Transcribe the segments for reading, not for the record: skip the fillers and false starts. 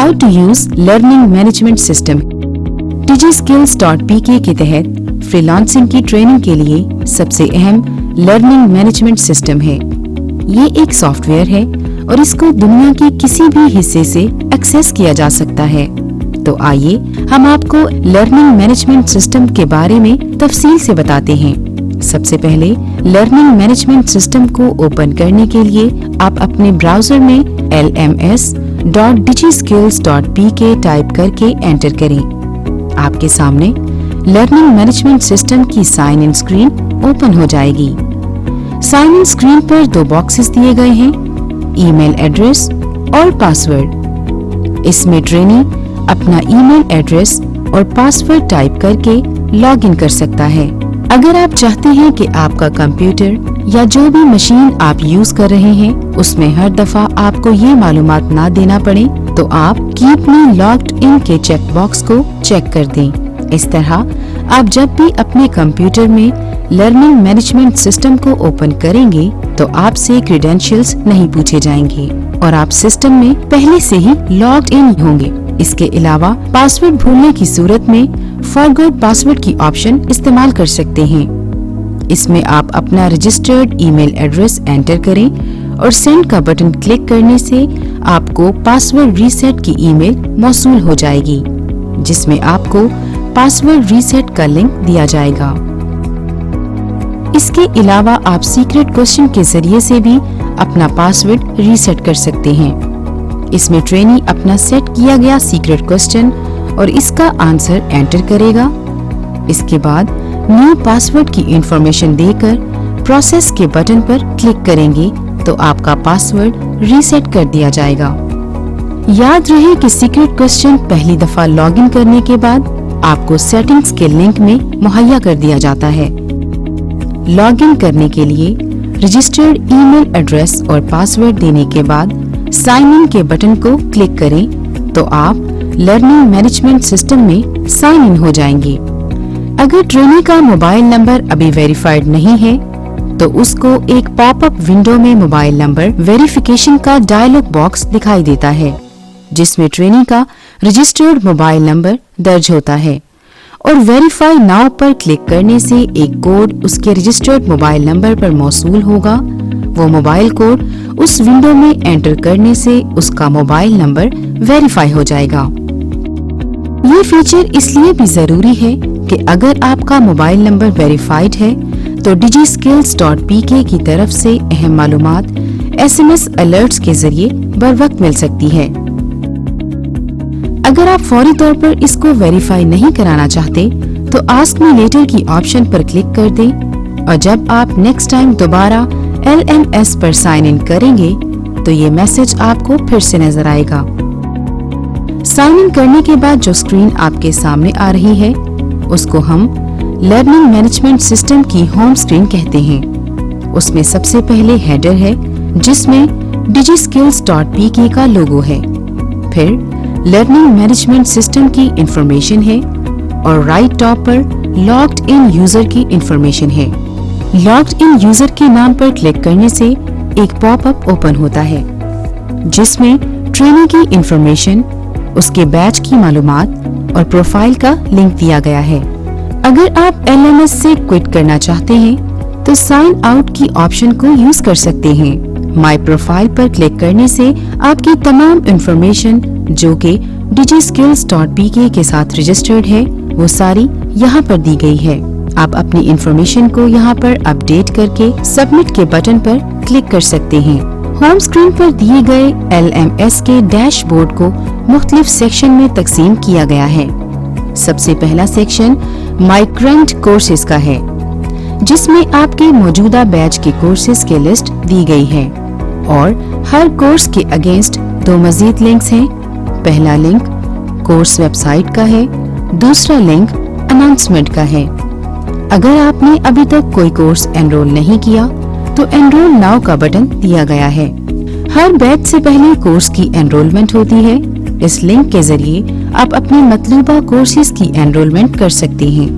How to use learning management system. DigiSkills.pk के तहत freelancing की ट्रेनिंग के लिए सबसे अहम लर्निंग मैनेजमेंट सिस्टम है। ये एक सॉफ्टवेयर है और इसको दुनिया के किसी भी हिस्से से एक्सेस किया जा सकता है। तो आइए हम आपको लर्निंग मैनेजमेंट सिस्टम के बारे में तफसील से बताते हैं। सबसे पहले लर्निंग मैनेजमेंट सिस्टम को ओपन करने के लिए आप अपने ब्राउजर में lms.digiskills.pk टाइप करके एंटर करें। आपके सामने लर्निंग मैनेजमेंट सिस्टम की साइन इन स्क्रीन ओपन हो जाएगी। साइन इन स्क्रीन पर 2 बॉक्सेस दिए गए हैं, ईमेल एड्रेस और पासवर्ड। इसमें ट्रेनी अपना ईमेल एड्रेस और पासवर्ड टाइप करके लॉग इन कर सकता है। अगर आप चाहते हैं कि आपका कंप्यूटर या जो भी मशीन आप यूज कर रहे हैं उसमें हर दफा आपको ये मालूमात ना देना पड़े, तो आप कीप मी लॉग्ड इन के चेक बॉक्स को चेक कर दें। इस तरह आप जब भी अपने कंप्यूटर में लर्निंग मैनेजमेंट सिस्टम को ओपन करेंगे तो आपसे क्रेडेंशियल्स नहीं पूछे जाएंगे और आप सिस्टम में पहले से ही लॉग्ड इन होंगे। इसके अलावा पासवर्ड भूलने की सूरत में फॉरगॉट पासवर्ड की ऑप्शन इस्तेमाल कर सकते हैं। इसमें आप अपना रजिस्टर्ड ईमेल एड्रेस एंटर करें और सेंड का बटन क्लिक करने से आपको पासवर्ड रीसेट की ईमेल मौसूल हो जाएगी, जिसमें आपको पासवर्ड रीसेट का लिंक दिया जाएगा। इसके अलावा आप सीक्रेट क्वेश्चन के जरिए से भी अपना पासवर्ड रीसेट कर सकते हैं। इसमें ट्रेनी अपना सेट किया गया सीक्रेट क्वेश्चन और इसका आंसर एंटर करेगा। इसके बाद न्यू पासवर्ड की इंफॉर्मेशन देकर प्रोसेस के बटन पर क्लिक करेंगे तो आपका पासवर्ड रीसेट कर दिया जाएगा। याद रहे कि सीक्रेट क्वेश्चन पहली दफा लॉगिन करने के बाद आपको सेटिंग्स के लिंक में मुहैया कर दिया जाता है। लॉगिन करने के लिए रजिस्टर्ड ईमेल एड्रेस और पासवर्ड देने के बाद साइन इन के बटन को क्लिक करें तो आप लर्निंग मैनेजमेंट सिस्टम में साइन इन हो जाएंगे। अगर ट्रेनी का मोबाइल नंबर अभी वेरीफाइड नहीं है तो उसको एक पॉपअप विंडो में मोबाइल नंबर वेरिफिकेशन का डायलॉग बॉक्स दिखाई देता है, जिसमें ट्रेनी का रजिस्टर्ड मोबाइल नंबर दर्ज होता है और वेरीफाई नाउ पर क्लिक करने से एक कोड उसके रजिस्टर्ड मोबाइल नंबर पर मौसूल होगा। वो मोबाइल कोड उस विंडो में एंटर करने से उसका मोबाइल नंबर वेरीफाई हो जाएगा। ये फीचर इसलिए भी जरूरी है कि अगर आपका मोबाइल नंबर वेरीफाइड है तो DigiSkills.pk की तरफ से अहम मालूमात SMS अलर्ट्स के जरिए बर वक्त मिल सकती है। अगर आप फौरी तौर पर इसको वेरीफाई नहीं कराना चाहते तो आस्क मी लेटर की ऑप्शन पर क्लिक कर दें और जब आप नेक्स्ट टाइम दोबारा LMS पर साइन इन करेंगे तो ये मैसेज आपको फिर से नजर आएगा। साइन इन करने के बाद जो स्क्रीन आपके सामने आ रही है उसको हम लर्निंग मैनेजमेंट सिस्टम की होम स्क्रीन कहते हैं। उसमें सबसे पहले हेडर है जिसमें DigiSkills.pk का लोगो है, फिर लर्निंग मैनेजमेंट सिस्टम की इंफॉर्मेशन है और राइट टॉप पर लॉग्ड इन यूजर की इंफॉर्मेशन है। लॉग्ड इन यूजर के नाम पर क्लिक करने से एक पॉपअप ओपन होता है जिसमें ट्रेनी की इंफॉर्मेशन, उसके बैच की मालूमात और प्रोफाइल का लिंक दिया गया है। अगर आप LMS से क्विट करना चाहते हैं तो साइन आउट की ऑप्शन को यूज कर सकते हैं। माई प्रोफाइल पर क्लिक करने से आपकी तमाम इंफॉर्मेशन जो कि DigiSkills.pk के साथ रजिस्टर्ड है वो सारी यहाँ पर दी गई है। आप अपनी इंफॉर्मेशन को यहाँ पर अपडेट करके सबमिट के बटन पर क्लिक कर सकते हैं। होम स्क्रीन पर दिए गए LMS के डैशबोर्ड को मुख्तलिफ सेक्शन में तकसीम किया गया है। सबसे पहला सेक्शन माई करंट कोर्सेज का है जिसमें आपके मौजूदा बैच के कोर्सेज की लिस्ट दी गई है और हर कोर्स के अगेंस्ट 2 मजीद लिंक्स हैं। पहला लिंक कोर्स वेबसाइट का है, दूसरा लिंक अनाउंसमेंट का है। अगर आपने अभी तक कोई कोर्स एनरोल नहीं किया तो एनरोल नाउ का बटन दिया गया है। हर बैच से पहले कोर्स की एनरोलमेंट होती है। इस लिंक के जरिए आप अपने मतलूबा कोर्सेज की एनरोलमेंट कर सकते हैं।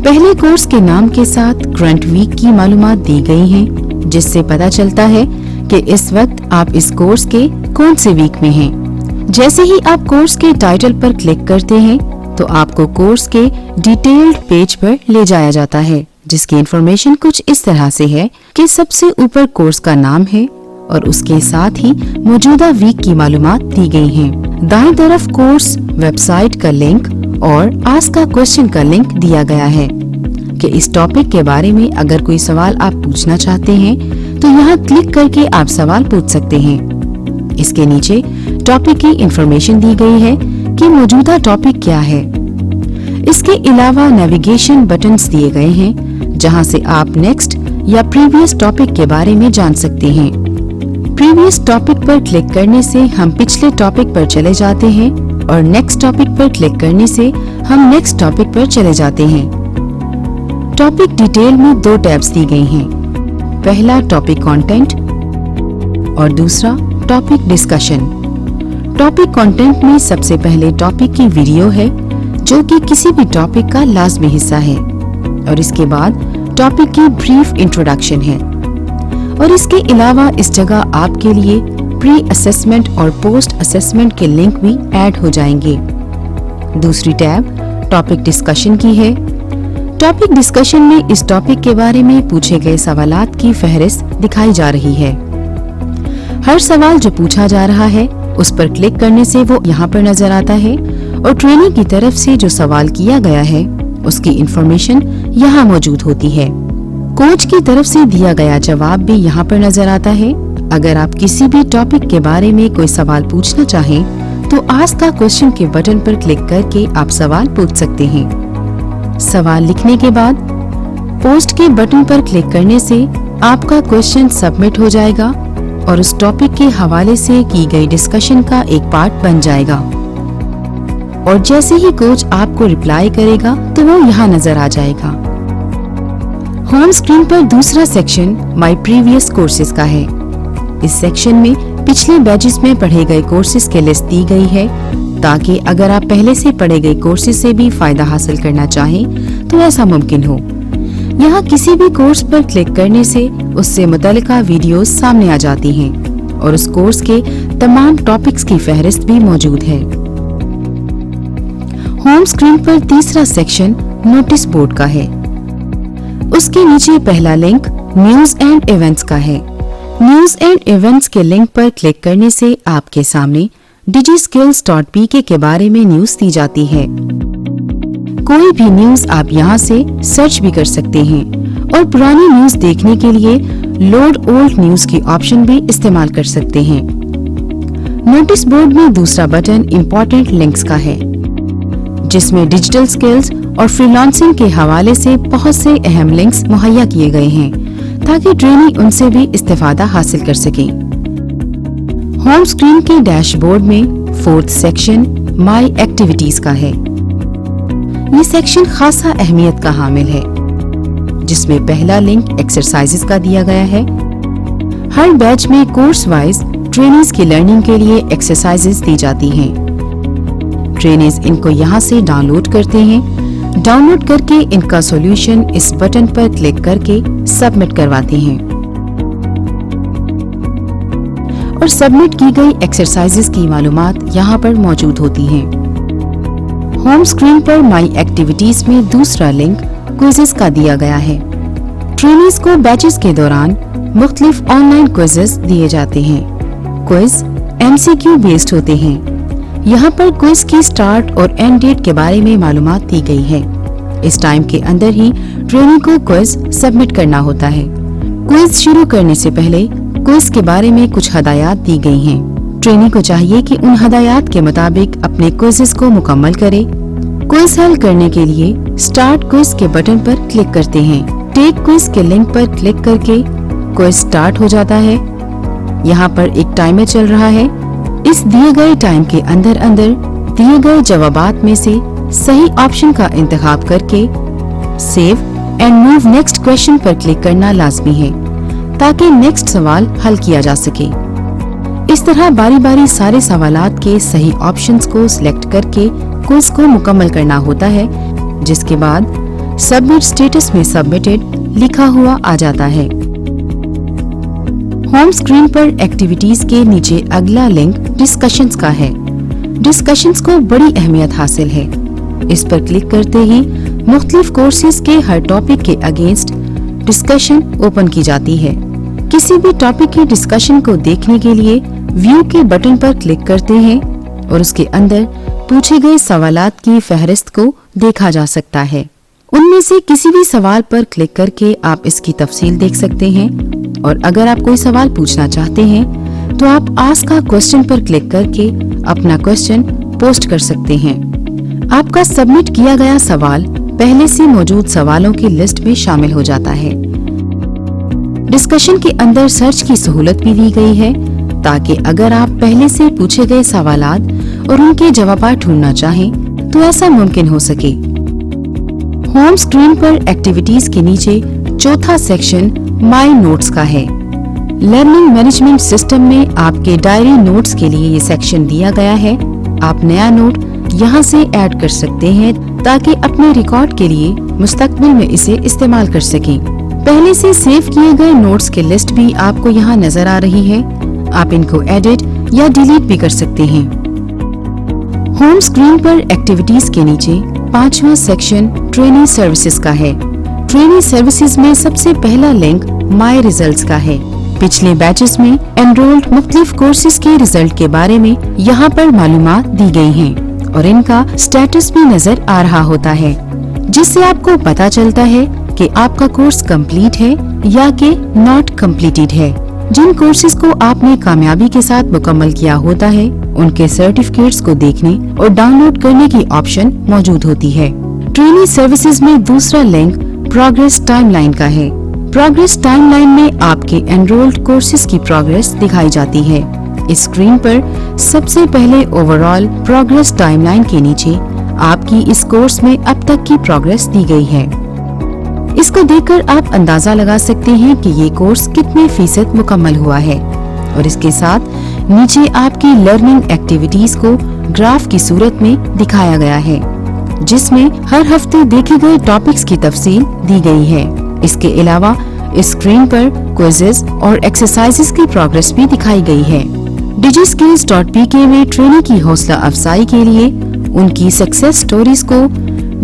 पहले कोर्स के नाम के साथ करंट वीक की मालूमात दी गई हैं, जिससे पता चलता है कि इस वक्त आप इस कोर्स के कौन से वीक में हैं। जैसे ही आप कोर्स के टाइटल पर क्लिक करते हैं तो आपको कोर्स के डिटेल्ड पेज पर ले जाया जाता है, जिसकी इंफॉर्मेशन कुछ इस तरह से है कि सबसे ऊपर कोर्स का नाम है और उसके साथ ही मौजूदा वीक की मालूमात दी गई हैं। दाईं तरफ कोर्स वेबसाइट का लिंक और आस्क अ क्वेश्चन का लिंक दिया गया है कि इस टॉपिक के बारे में अगर कोई सवाल आप पूछना चाहते हैं तो यहाँ क्लिक करके आप सवाल पूछ सकते हैं। इसके नीचे टॉपिक की इंफॉर्मेशन दी गई है कि मौजूदा टॉपिक क्या है। इसके अलावा नेविगेशन बटन्स दिए गए हैं जहां से आप नेक्स्ट या प्रीवियस टॉपिक के बारे में जान सकते हैं। प्रीवियस टॉपिक पर क्लिक करने से हम पिछले टॉपिक पर चले जाते हैं और नेक्स्ट टॉपिक पर क्लिक करने से हम नेक्स्ट टॉपिक पर चले जाते हैं। टॉपिक डिटेल में 2 टैब्स दी गई हैं, पहला टॉपिक कंटेंट और दूसरा टॉपिक डिस्कशन। टॉपिक कंटेंट में सबसे पहले टॉपिक की वीडियो है जो कि किसी भी टॉपिक का लाजमी हिस्सा है और इसके बाद टॉपिक की ब्रीफ इंट्रोडक्शन है और इसके अलावा इस जगह आपके लिए प्री असेसमेंट और पोस्ट असेसमेंट के लिंक भी ऐड हो जाएंगे। दूसरी टैब टॉपिक डिस्कशन की है। टॉपिक डिस्कशन में इस टॉपिक के बारे में पूछे गए सवालात की फहरिस्त दिखाई जा रही है। हर सवाल जो पूछा जा रहा है उस पर क्लिक करने से वो यहाँ पर नजर आता है और ट्रेनी की तरफ से जो सवाल किया गया है उसकी इंफॉर्मेशन यहाँ मौजूद होती है। कोच की तरफ से दिया गया जवाब भी यहाँ पर नजर आता है। अगर आप किसी भी टॉपिक के बारे में कोई सवाल पूछना चाहें तो आस्क अ क्वेश्चन के बटन पर क्लिक करके आप सवाल पूछ सकते हैं। सवाल लिखने के बाद पोस्ट के बटन पर क्लिक करने से आपका क्वेश्चन सबमिट हो जाएगा और उस टॉपिक के हवाले से की गई डिस्कशन का एक पार्ट बन जाएगा और जैसे ही कोच आपको रिप्लाई करेगा तो वो यहाँ नजर आ जाएगा। होम स्क्रीन पर दूसरा सेक्शन माय प्रीवियस कोर्सेज का है। इस सेक्शन में पिछले बैचेस में पढ़े गए कोर्सेज की लिस्ट दी गई है ताकि अगर आप पहले से पढ़े गए कोर्सेज से भी फायदा हासिल करना चाहें तो ऐसा मुमकिन हो। यहाँ किसी भी कोर्स पर क्लिक करने से उससे मुतल्लिका वीडियोस सामने आ जाती हैं और उस कोर्स के तमाम टॉपिक्स की फहरिस्त भी मौजूद है। होम स्क्रीन पर तीसरा सेक्शन नोटिस बोर्ड का है। उसके नीचे पहला लिंक न्यूज एंड इवेंट्स का है। न्यूज एंड इवेंट्स के लिंक पर क्लिक करने से आपके सामने digiskills.pk के बारे में न्यूज दी जाती है। कोई भी न्यूज आप यहाँ से सर्च भी कर सकते हैं और पुरानी न्यूज देखने के लिए लोड ओल्ड न्यूज की ऑप्शन भी इस्तेमाल कर सकते हैं। नोटिस बोर्ड में दूसरा बटन इम्पोर्टेंट लिंक्स का है जिसमें डिजिटल स्किल्स और फ्रीलांसिंग के हवाले से बहुत से अहम लिंक्स मुहैया किए गए हैं ताकि ट्रेनी उनसे भी इस्तेफादा हासिल कर सके। होम स्क्रीन के डैशबोर्ड में फोर्थ सेक्शन माय एक्टिविटीज का है। ये सेक्शन खासा अहमियत का हामिल है जिसमें पहला लिंक एक्सरसाइजेस का दिया गया है। हर बैच में कोर्स वाइज ट्रेनीज की लर्निंग के लिए एक्सरसाइजेस दी जाती हैं। ट्रेनीज इनको यहाँ से डाउनलोड करते हैं। डाउनलोड करके इनका सॉल्यूशन इस बटन पर क्लिक करके सबमिट करवाते हैं और सबमिट की गई एक्सरसाइजेस की मालूमात यहाँ पर मौजूद होती हैं। होम स्क्रीन पर माई एक्टिविटीज में दूसरा लिंक क्विज़ेस का दिया गया है। ट्रेनीज को बैचेस के दौरान मुख्तलिफ ऑनलाइन क्विज़ेस दिए जाते हैं। क्विज MCQ बेस्ड होते हैं। यहाँ पर क्विज की स्टार्ट और एंड डेट के बारे में मालूमात दी गई है। इस टाइम के अंदर ही ट्रेनी को क्विज सबमिट करना होता है। क्विज शुरू करने से पहले क्विज के बारे में कुछ हदायत दी गई हैं। ट्रेनी को चाहिए कि उन हदायत के मुताबिक अपने क्विज़ेस को मुकम्मल करे। क्विज हल करने के लिए स्टार्ट क्विज के बटन पर क्लिक करते हैं। टेक क्विज के लिंक पर क्लिक करके क्विज स्टार्ट हो जाता है। यहाँ पर एक टाइमर चल रहा है। इस दिए गए टाइम के अंदर दिए गए जवाबात में से सही ऑप्शन का इंतखाब करके save and move next question पर क्लिक करना लाजमी है ताकि नेक्स्ट सवाल हल किया जा सके। इस तरह बारी बारी सारे सवालात के सही ऑप्शंस को सिलेक्ट करके क्विज को मुकम्मल करना होता है, जिसके बाद सबमिट स्टेटस में सबमिटेड लिखा हुआ आ जाता है। होम स्क्रीन पर एक्टिविटीज के नीचे अगला लिंक डिस्कशंस का है। डिस्कशंस को बड़ी अहमियत हासिल है। इस पर क्लिक करते ही मुख्तलिफ कोर्सेज के हर टॉपिक के अगेंस्ट डिस्कशन ओपन की जाती है। किसी भी टॉपिक की डिस्कशन को देखने के लिए व्यू के बटन पर क्लिक करते हैं और उसके अंदर पूछे गए सवालात की फहरिस्त को देखा जा सकता है। उनमें से किसी भी सवाल पर क्लिक करके आप इसकी तफसील देख सकते हैं और अगर आप कोई सवाल पूछना चाहते हैं तो आप आस्क अ क्वेश्चन पर क्लिक करके अपना क्वेश्चन पोस्ट कर सकते हैं। आपका सबमिट किया गया सवाल पहले से मौजूद सवालों की लिस्ट में शामिल हो जाता है। डिस्कशन के अंदर सर्च की सहूलत भी दी गई है ताकि अगर आप पहले से पूछे गए सवालात और उनके जवाब ढूंढना चाहें तो ऐसा मुमकिन हो सके। होम स्क्रीन पर एक्टिविटीज के नीचे चौथा सेक्शन माई नोट्स का है। लर्निंग मैनेजमेंट सिस्टम में आपके डायरी नोट्स के लिए ये सेक्शन दिया गया है। आप नया नोट यहाँ से ऐड कर सकते हैं ताकि अपने रिकॉर्ड के लिए मुस्तकबिल में इसे इस्तेमाल कर सकें। पहले से सेव किए गए नोट्स की लिस्ट भी आपको यहाँ नजर आ रही है। आप इनको एडिट या डिलीट भी कर सकते हैं। होम स्क्रीन पर एक्टिविटीज के नीचे पांचवा सेक्शन ट्रेनिंग सर्विसेज का है। ट्रेनिंग सर्विसेज में सबसे पहला लिंक माई रिजल्ट्स का है। पिछले बैचेस में एनरोल्ड मुख्तलिफ कोर्सेज के रिजल्ट के बारे में यहाँ पर मालूमात दी गई हैं और इनका स्टेटस भी नजर आ रहा होता है, जिससे आपको पता चलता है कि आपका कोर्स कंप्लीट है या कि नॉट कंप्लीटेड है। जिन कोर्सेज को आपने कामयाबी के साथ मुकम्मल किया होता है उनके सर्टिफिकेट्स को देखने और डाउनलोड करने की ऑप्शन मौजूद होती है। ट्रेनिंग सर्विसेज में दूसरा लिंक प्रोग्रेस टाइमलाइन का है। प्रोग्रेस टाइमलाइन में आपके एनरोल्ड कोर्सेज की प्रोग्रेस दिखाई जाती है। इस स्क्रीन पर सबसे पहले ओवरऑल प्रोग्रेस टाइमलाइन के नीचे आपकी इस कोर्स में अब तक की प्रोग्रेस दी गई है। इसको देखकर आप अंदाजा लगा सकते हैं कि ये कोर्स कितने फीसद मुकम्मल हुआ है और इसके साथ नीचे आपकी लर्निंग एक्टिविटीज को ग्राफ की सूरत में दिखाया गया है, जिसमें हर हफ्ते देखे गए टॉपिक्स की तफसील दी गई है। इसके अलावा इस स्क्रीन पर क्विज़ेस और एक्सरसाइजेस की प्रोग्रेस भी दिखाई गई है। digiskills.pk में ट्रेनिंग की हौसला अफजाई के लिए उनकी सक्सेस स्टोरीज को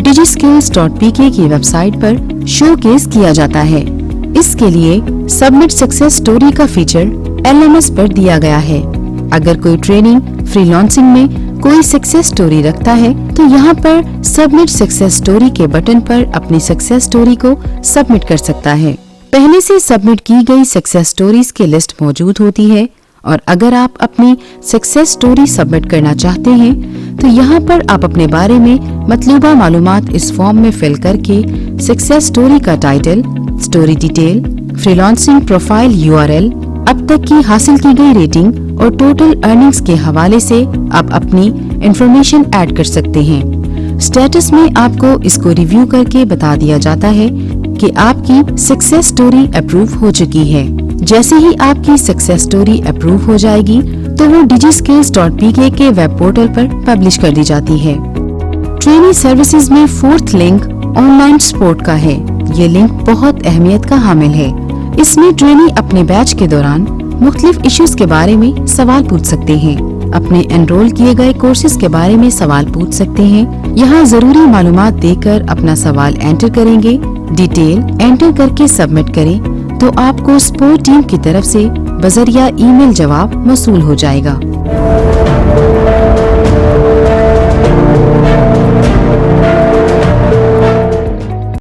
digiskills.pk की वेबसाइट पर शोकेस किया जाता है। इसके लिए सबमिट सक्सेस स्टोरी का फीचर LMS पर दिया गया है। अगर कोई ट्रेनिंग फ्रीलांसिंग में कोई सक्सेस स्टोरी रखता है तो यहाँ पर सबमिट सक्सेस स्टोरी के बटन पर अपनी सक्सेस स्टोरी को सबमिट कर सकता है। पहले से सबमिट की गई सक्सेस स्टोरीज की लिस्ट मौजूद होती है और अगर आप अपनी सक्सेस स्टोरी सबमिट करना चाहते हैं तो यहाँ पर आप अपने बारे में मतलूबा मालूमात इस फॉर्म में फिल करके सक्सेस स्टोरी का title, story detail, freelancing profile URL, अब तक की हासिल की गई रेटिंग और टोटल अर्निंग्स के हवाले से आप अपनी इंफॉर्मेशन ऐड कर सकते हैं। स्टेटस में आपको इसको रिव्यू करके बता दिया जाता है कि आपकी सक्सेस स्टोरी अप्रूव हो चुकी है। जैसे ही आपकी सक्सेस स्टोरी अप्रूव हो जाएगी तो वो digiskills.pk के वेब पोर्टल पर पब्लिश कर दी जाती है। ट्रेनिंग सर्विसेज में फोर्थ लिंक ऑनलाइन सपोर्ट का है। ये लिंक बहुत अहमियत का हामिल है। इसमें ट्रेनी अपने बैच के दौरान मुख्तलिफ इश्यूज के बारे में सवाल पूछ सकते हैं, अपने एनरोल किए गए कोर्सेज के बारे में सवाल पूछ सकते हैं। यहाँ जरूरी मालूमात देकर अपना सवाल एंटर करेंगे। डिटेल एंटर करके सबमिट करें तो आपको सपोर्ट टीम की तरफ से बजरिया ईमेल जवाब मौसूल हो जाएगा।